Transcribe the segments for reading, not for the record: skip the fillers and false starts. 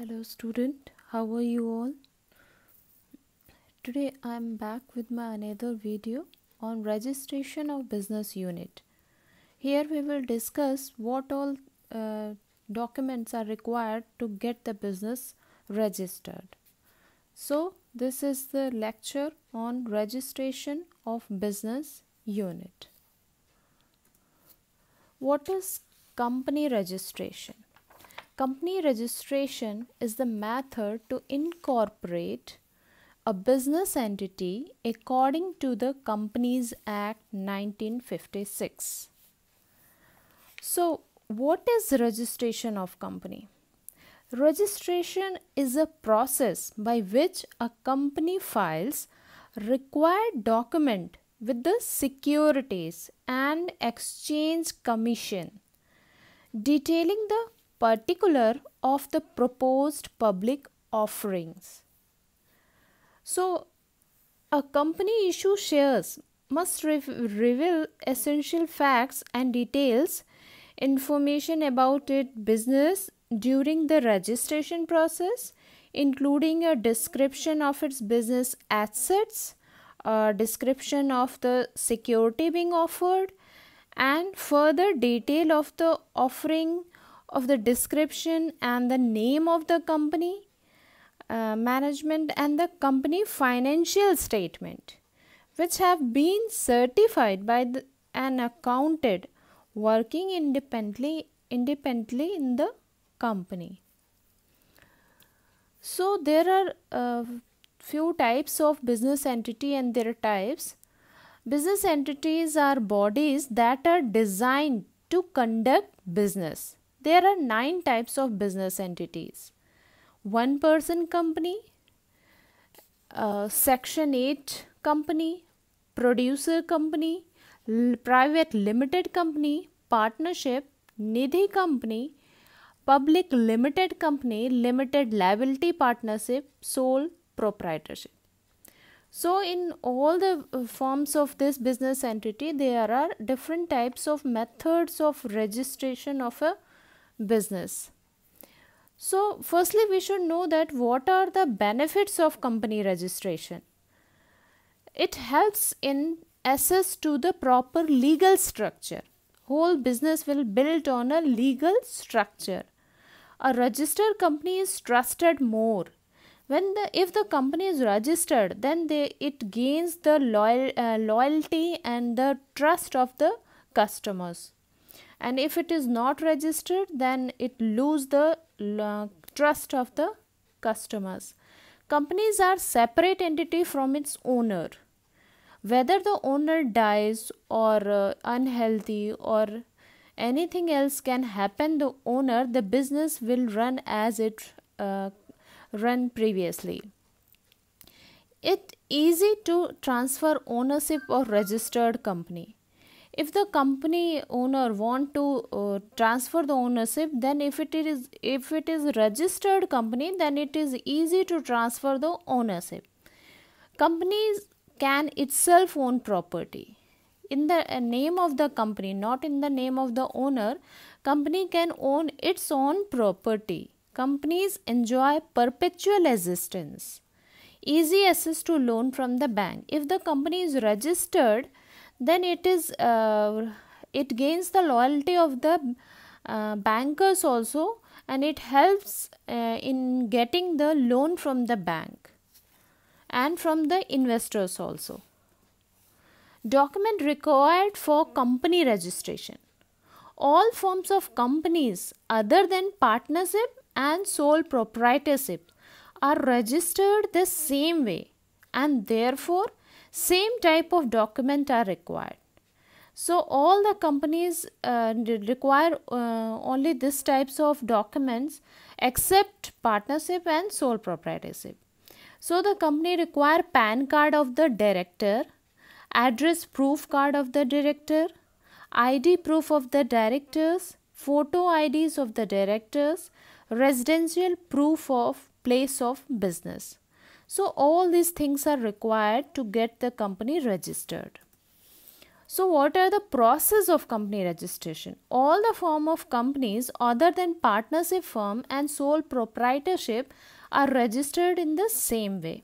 Hello student, how are you all? Today I am back with my another video on registration of business unit. Here we will discuss what all documents are required to get the business registered. So this is the lecture on registration of business unit. What is company registration? Company registration is the method to incorporate a business entity according to the Companies Act 1956. So, what is registration of company? Registration is a process by which a company files required document with the Securities and Exchange Commission detailing the particular of the proposed public offerings. So, a company issue shares must reveal essential facts and details, information about its business during the registration process, including a description of its business assets, a description of the security being offered, and further detail of the offering of the description and the name of the company, management and the company financial statement, which have been certified by an accountant working independently in the company. So there are few types of business entity and their types. Business entities are bodies that are designed to conduct business. There are 9 types of business entities. One person company, Section 8 company, producer company, private limited company, partnership, Nidhi company, public limited company, limited liability partnership, sole proprietorship. So in all the forms of this business entity, there are different types of methods of registration of a business. So firstly we should know that what are the benefits of company registration. It helps in access to the proper legal structure. Whole business will build on a legal structure. A registered company is trusted more. If the company is registered, then it gains the loyalty and the trust of the customers. And if it is not registered, then it loses the trust of the customers. Companies are separate entity from its owner. Whether the owner dies or unhealthy or anything else can happen, the business will run as it run previously. It's easy to transfer ownership of registered company. If the company owner want to transfer the ownership, then if it is registered company, then it is easy to transfer the ownership. Companies can itself own property in the name of the company, not in the name of the owner. Company can own its own property. Companies enjoy perpetual existence, easy access to loan from the bank. If the company is registered, then it gains the loyalty of the bankers also, and it helps in getting the loan from the bank and from the investors also. Document required for company registration. All forms of companies other than partnership and sole proprietorship are registered the same way, and therefore same type of document are required. So all the companies require only these types of documents except partnership and sole proprietorship. So the company require PAN card of the director, address proof card of the director, ID proof of the directors, photo IDs of the directors, residential proof of place of business. So all these things are required to get the company registered. So what are the process of company registration? All the form of companies other than partnership firm and sole proprietorship are registered in the same way.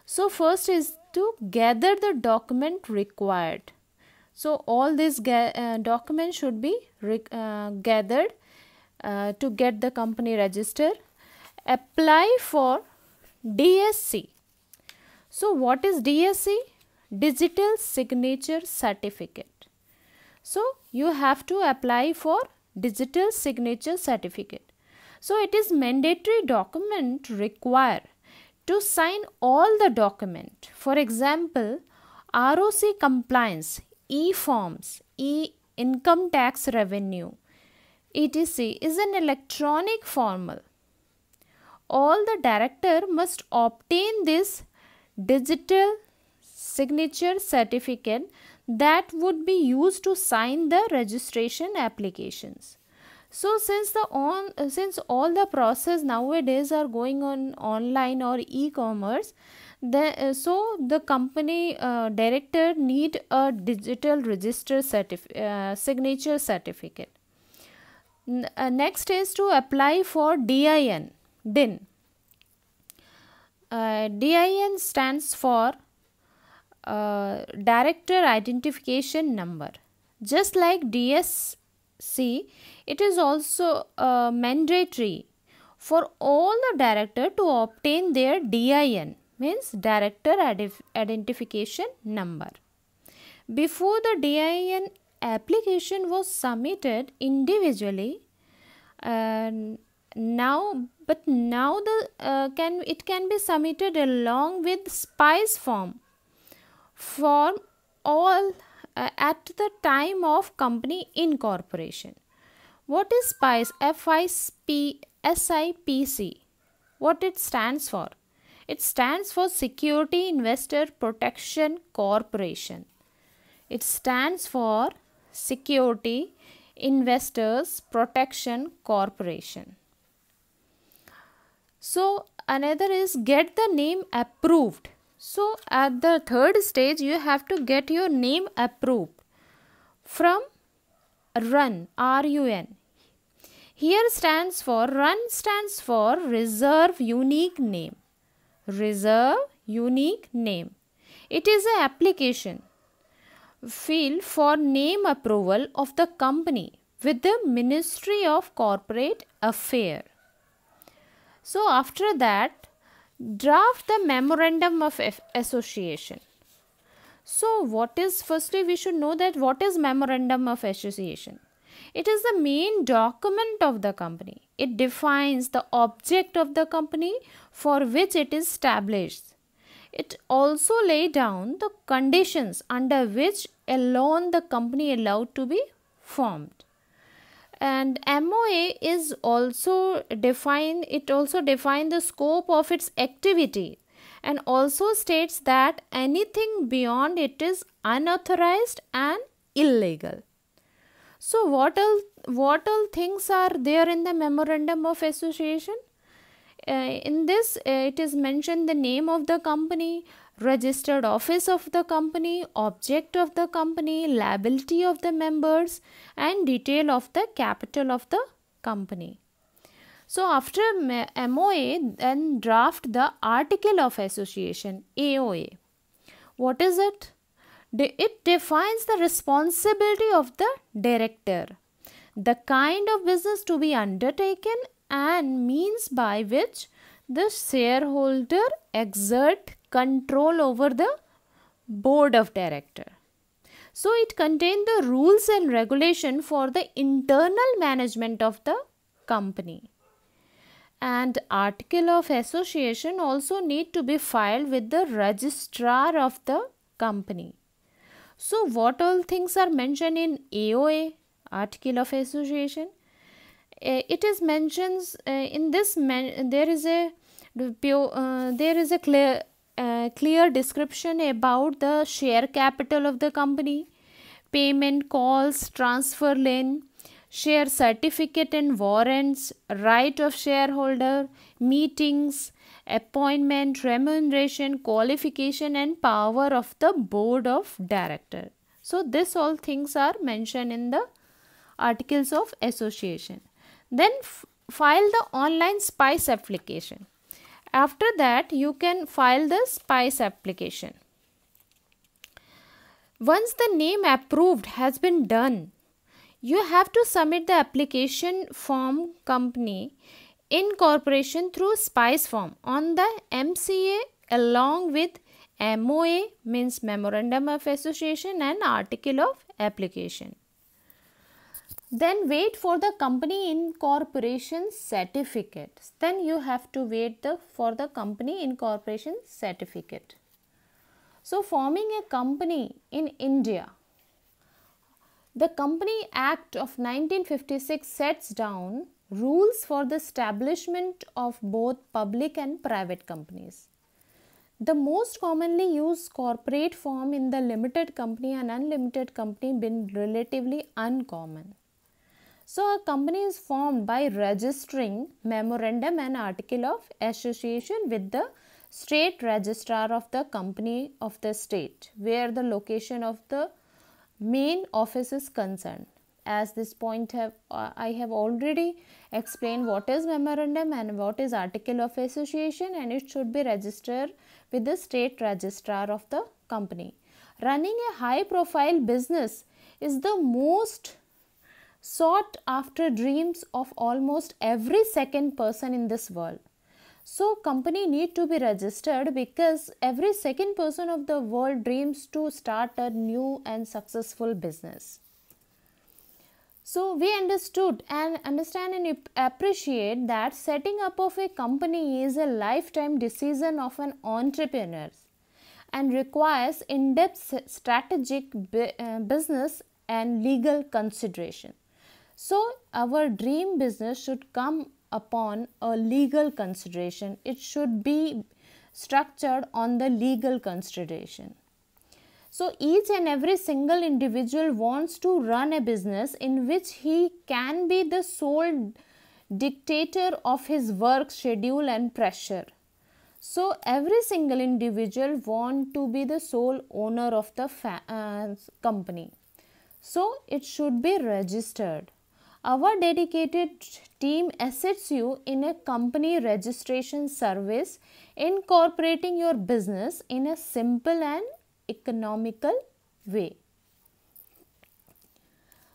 So first is to gather the document required. So all these documents should be gathered to get the company registered. Apply for DSC. So what is DSC? Digital Signature Certificate. So you have to apply for digital signature certificate. So it is mandatory document required to sign all the document. For example, ROC compliance, e-forms, e-income tax revenue, etc. is an electronic formal. All the director must obtain this digital signature certificate that would be used to sign the registration applications. So since all the process nowadays are going on online or e-commerce, so the company director need a digital register signature certificate. Next is to apply for DIN. DIN stands for Director Identification Number. Just like DSC, it is also mandatory for all the director to obtain their DIN, means Director Identification Number. Before the DIN application was submitted individually, now it can be submitted along with SPICE form all at the time of company incorporation. What is SPICE? SIPC. What it stands for? It stands for Security Investor Protection Corporation. It stands for Security Investors Protection Corporation. So another is get the name approved. So at the third stage you have to get your name approved from RUN, R-U-N. Here RUN stands for Reserve Unique Name. Reserve Unique Name. It is an application field for name approval of the company with the Ministry of Corporate Affairs. So after that, draft the Memorandum of Association. So firstly we should know that what is Memorandum of Association. It is the main document of the company. It defines the object of the company for which it is established. It also lays down the conditions under which alone the company allowed to be formed. And MOA is also define the scope of its activity and also states that anything beyond it is unauthorized and illegal. So what all things are there in the Memorandum of Association? In this it is mentioned the name of the company, registered office of the company, object of the company, liability of the members and detail of the capital of the company. So after MOA, then draft the Article of Association, AOA. What is it? It defines the responsibility of the director, the kind of business to be undertaken and means by which the shareholder exert control over the board of director. So it contains the rules and regulation for the internal management of the company. And Article of Association also need to be filed with the registrar of the company. So what all things are mentioned in AOA, Article of Association? It is mentions in this there is a clear description about the share capital of the company, payment calls, transfer lien, share certificate and warrants, right of shareholder, meetings, appointment, remuneration, qualification and power of the board of director. So this all things are mentioned in the articles of association. Then file the online SPICE application. After that, you can file the SPICE application. Once the name approved has been done, you have to submit the application form company incorporation through SPICE form on the MCA along with MOA means Memorandum of Association and Article of Application. Then wait for the company incorporation certificate. Then you have to wait for the company incorporation certificate. So forming a company in India, the Company Act of 1956 sets down rules for the establishment of both public and private companies. The most commonly used corporate form in the limited company and unlimited company been relatively uncommon. So a company is formed by registering memorandum and article of association with the state registrar of the company of the state where the location of the main office is concerned. As this point I have already explained what is memorandum and what is article of association, and it should be registered with the state registrar of the company. Running a high profile business is the most sought after dreams of almost every second person in this world. So company need to be registered because every second person of the world dreams to start a new and successful business. So we understand and appreciate that setting up of a company is a lifetime decision of an entrepreneur and requires in-depth strategic business and legal consideration. So our dream business should come upon a legal consideration. It should be structured on the legal consideration. So each and every single individual wants to run a business in which he can be the sole dictator of his work schedule and pressure. So every single individual wants to be the sole owner of the company. So it should be registered. Our dedicated team assists you in a company registration service, incorporating your business in a simple and economical way.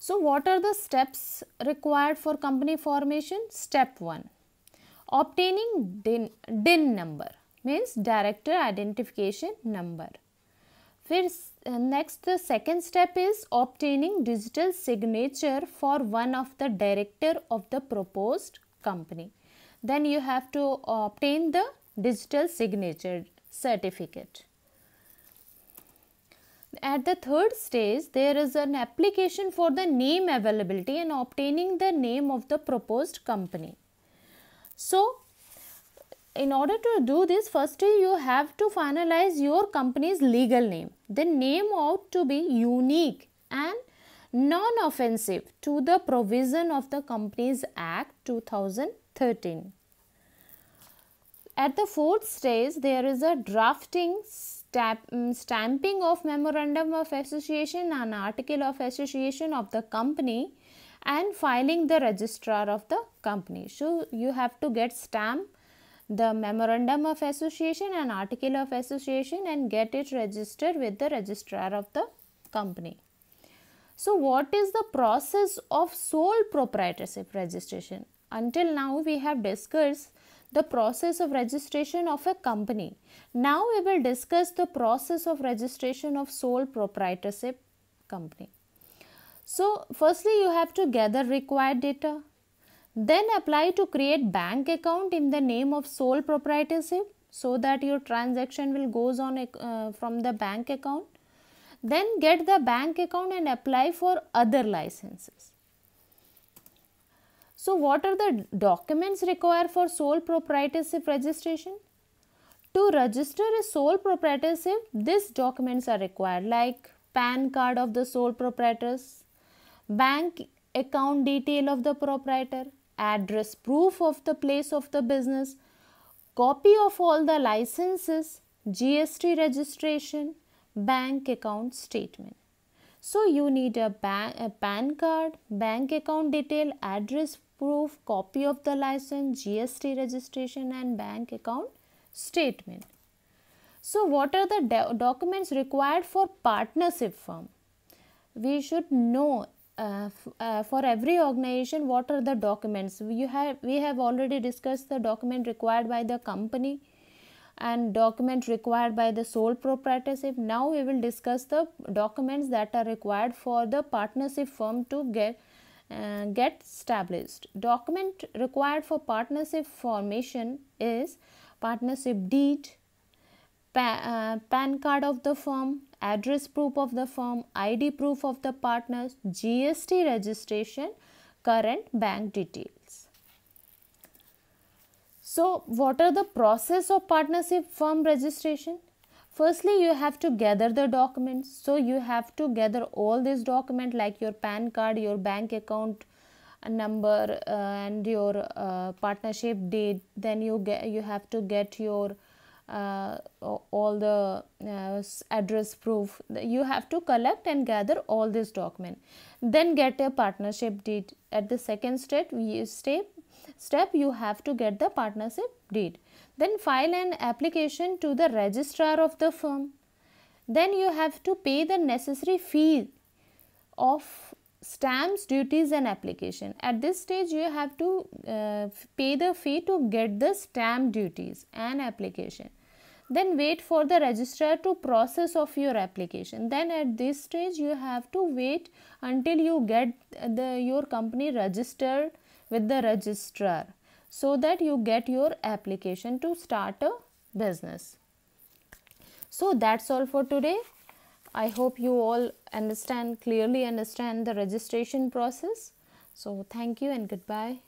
So what are the steps required for company formation? Step 1. Obtaining DIN number means Director Identification Number. Next, the second step is obtaining digital signature for one of the director of the proposed company. Then you have to obtain the digital signature certificate. At the third stage, there is an application for the name availability and obtaining the name of the proposed company. So, in order to do this, firstly you have to finalize your company's legal name. The name ought to be unique and non-offensive to the provision of the Companies Act 2013. At the fourth stage, there is a drafting, stamping of Memorandum of Association and Article of Association of the company and filing the registrar of the company. So you have to get stamp the Memorandum of Association and Article of Association and get it registered with the registrar of the company. So what is the process of sole proprietorship registration? Until now we have discussed the process of registration of a company. Now we will discuss the process of registration of sole proprietorship company. So firstly you have to gather required data. Then apply to create bank account in the name of sole proprietorship so that your transaction will goes on from the bank account. Then get the bank account and apply for other licenses. So what are the documents required for sole proprietorship registration? To register a sole proprietorship, these documents are required like PAN card of the sole proprietors, bank account detail of the proprietor, address proof of the place of the business, copy of all the licenses, GST registration, bank account statement. So you need a PAN card, bank account detail, address proof, copy of the license, GST registration and bank account statement. So what are the documents required for partnership firm? We should know for every organization what are the documents. We have already discussed the document required by the company and document required by the sole proprietorship. Now we will discuss the documents that are required for the partnership firm to get established. Document required for partnership formation is partnership deed, PAN card of the firm, address proof of the firm, ID proof of the partners, GST registration, current bank details. So what are the process of partnership firm registration? Firstly, you have to gather the documents. So you have to gather all these documents like your PAN card, your bank account number and your partnership date. Then you have to get your all the address proof. You have to collect and gather all this document. Then get a partnership deed. At the second step you have to get the partnership deed. Then file an application to the registrar of the firm. Then you have to pay the necessary fee of stamps, duties and application. At this stage you have to pay the fee to get the stamp duties and application. Then wait for the registrar to process of your application. Then at this stage you have to wait until you get your company registered with the registrar, so that you get your application to start a business. So that's all for today. I hope you all clearly understand the registration process. So thank you and goodbye.